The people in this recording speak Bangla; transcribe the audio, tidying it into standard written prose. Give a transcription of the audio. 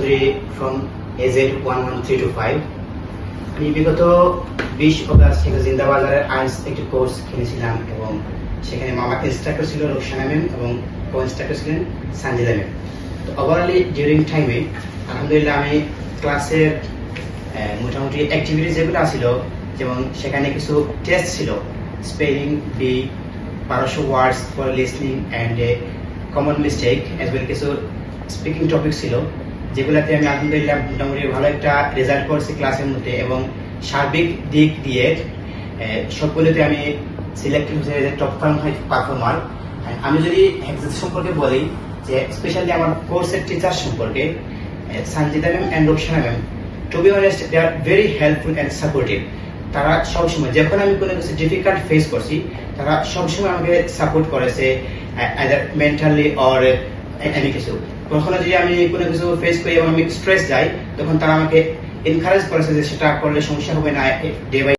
Chowdhury from AZ11325। আমি বিগত 20 অগাস্ট থেকে জিন্দাবাজারের আইন্স একটি কোর্স কিনেছিলাম এবং সেখানে আমার ইনস্ট্রাক্টর ছিল রোকসানা ম্যাম এবং কো ইনস্ট্রাক্টর ছিলেন সানজিদা ম্যাম। তো ওভারঅলি ডিউরিং টাইমে আলহামদুলিল্লাহ আমি ক্লাসের মোটামুটি অ্যাক্টিভিটিস যেগুলো ছিল, যেমন সেখানে কিছু টেস্ট ছিল, spelling bee, 1200 words for listening and common mistake, as well কিছু স্পিকিং টপিক ছিল, যেগুলোতে আমি আলহামদুলিল্লাহ মোটামুটি ভালো একটা রেজাল্ট করছি ক্লাসের মধ্যে এবং সার্বিক দিক দিয়ে সবগুলোতে আমি সিলেক্ট হয়েছে যে টপ 5 পারফর্মার। আমি যদি এক্সাম সম্পর্কে বলি, যে স্পেশালি আমার কোর্সের টিচার সম্পর্কে Sanjida ma'am and Roksana ma'am, to be honest they are very helpful and supportive. তারা সবসময় যখন আমি কোনো কিছু ডিফিকাল্ট ফেস করছি, তারা সবসময় আমাকে সাপোর্ট করেছে, আইদার মেন্টালি অর এনি কিছু। কখনো যদি আমি কোনো কিছু ফেস করি এবং আমি স্ট্রেস যাই, তখন তারা আমাকে এনকারেজ করেছে যে সেটা করলে সমস্যা হবে না, ডে বাই